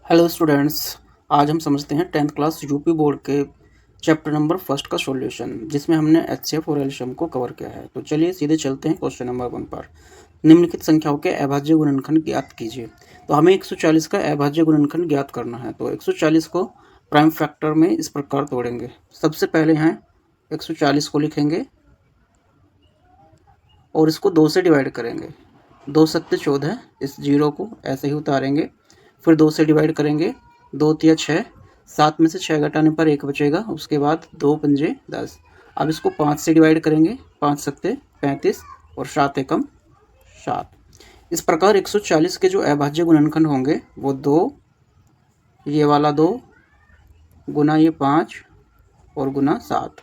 Hello students. आज हम समझते हैं 10th क्लास यूपी बोर्ड के चैप्टर नंबर फर्स्ट का सॉल्यूशन, जिसमें हमने एचसीएफ और एलसीएम को कवर किया है। तो चलिए सीधे चलते हैं क्वेश्चन नंबर 1 पर। निम्नलिखित संख्याओं के अभाज्य गुणनखंड ज्ञात कीजिए। तो हमें 140 का अभाज्य गुणनखंड ज्ञात करना है। तो 140 को प्राइम फैक्टर में इस प्रकार तोड़ेंगे। सबसे पहले यहाँ 140 को लिखेंगे और इसको 2 से डिवाइड करेंगे। 2 सत्ते 14, इस जीरो को ऐसे ही उतारेंगे। फिर 2 से डिवाइड करेंगे, 2 तिया 6, 7 में से 6 घटाने पर 1 बचेगा। उसके बाद 2 पंजे 10। अब इसको 5 से डिवाइड करेंगे, 5 सत्ते 35 और 7 एकम 7। इस प्रकार 140 के जो अभाज्य गुणनखंड होंगे वो 2, ये वाला 2 गुना ये 5 और गुना 7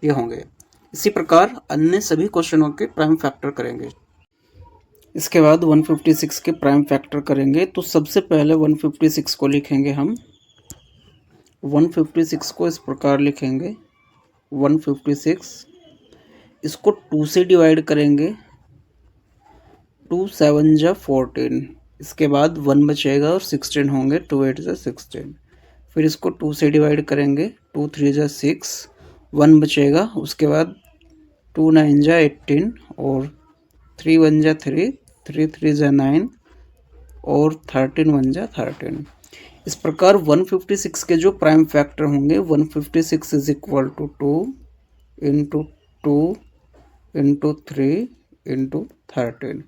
ये होंगे। इसी प्रकार अन्य सभी क्वेश्चनों के प्राइम फैक्टर करेंगे। इसके बाद 156 के प्राइम फैक्टर करेंगे। तो सबसे पहले 156 को लिखेंगे हम। 156 को इस प्रकार लिखेंगे 156, इसको 2 से डिवाइड करेंगे, 2 7 जा 14। इसके बाद 1 बचेगा और 16 होंगे, 2 8 जा 16। फिर इसको 2 से डिवाइड करेंगे, 2 3 जा 6, 1 बचेगा। उसके बाद 2 9 जा 18 और 3 1 जा 3, 3 3 जा 9 और 13 1 जा 13। इस प्रकार 156 के जो प्राइम फैक्टर होंगे 156 is equal to 2 into 2 into 3 into 13।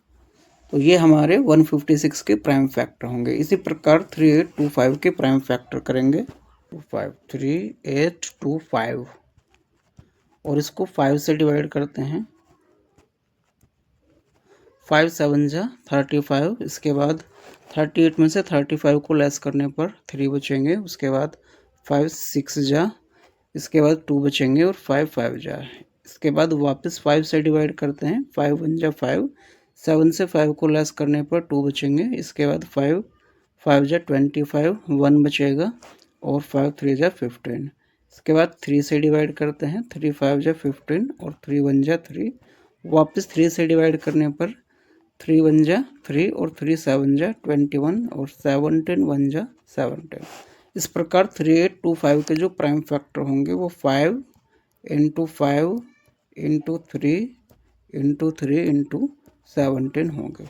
तो ये हमारे 156 के प्राइम फैक्टर होंगे। इसी प्रकार 3825 के प्राइम फैक्टर करेंगे। 3825 और इसको 5 से डिवाइड करते हैं। 5 7 जा 35। इसके बाद 38 में से 35 को लेस करने पर 3 बचेंगे। उसके बाद 5 6 जा, इसके बाद 2 बचेंगे और 5 5 जा। इसके बाद वापस 5 से डिवाइड करते हैं। 5 1 जा 5, 7 से 5 को लेस करने पर 2 बचेंगे। इसके बाद 5 5 जा 25, 1 बचेगा और 5 3 जा 15। इसके बाद 3 से डिवाइड करते हैं। 3 5 जा 15 और 3 1 जा 3। वापस 3 से डिवाइड करने पर 3 1 जा 3 और 3 7 जा 21 और 17 1 जा 17। इस प्रकार 3825 के जो प्राइम फैक्टर होंगे वो 5 इंटू 5 इंटू 3 इंटू 3 इंटू 17 होंगे।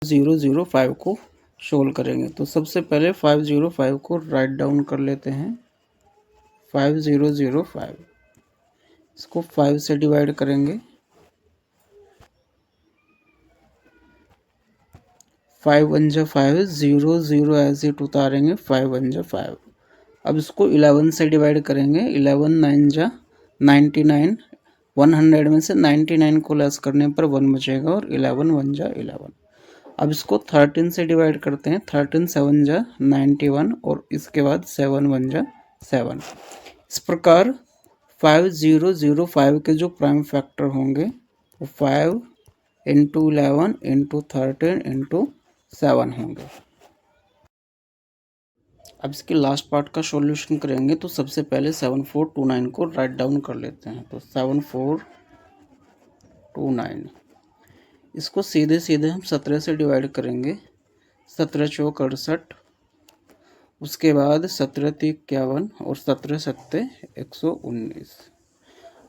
005 को सोल्व करेंगे। तो सबसे पहले 505 को राइट डाउन कर लेते हैं। 5005, इसको 5 से डिवाइड करेंगे। 5 1 जा 5, 0 0 ऐसे उतारेंगे, 5 1 जा 5। अब इसको 11 से डिवाइड करेंगे। 11 9 जा 99, 100 में से 99 को लेस करने पर 1 बचेगा और 11 1 जा 11। अब इसको 13 से डिवाइड करते हैं। 13 7 जा 91 और इसके बाद 7 1 जा 7। इस प्रकार 5005 के जो प्राइम फैक्टर होंगे वो 5 इंटू 11 इंटू 13 इंटू 7 होंगे। अब इसके लास्ट पार्ट का सॉल्यूशन करेंगे। तो सबसे पहले 7429 को राइट डाउन कर लेते हैं। तो 7429, इसको सीधे सीधे हम 17 से डिवाइड करेंगे। 17 चौक 68, उसके बाद 17 3 51 और 17 सत्ते 119।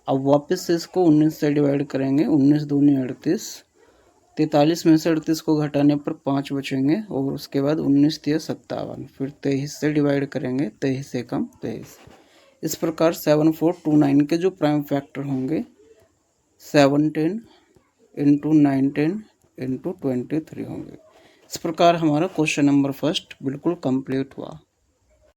अब वापस से इसको 19 से डिवाइड करेंगे। 19 दूनी 38, 43 में से 38 को घटाने पर 5 बचेंगे और उसके बाद 19 3 57। फिर 23 से डिवाइड करेंगे। 23 एकम 23। इस प्रकार 7429 के जो प्राइम फैक्टर होंगे 17 इंटू 19 इंटू 23 होंगे। इस प्रकार हमारा क्वेश्चन नंबर फर्स्ट बिल्कुल कंप्लीट हुआ।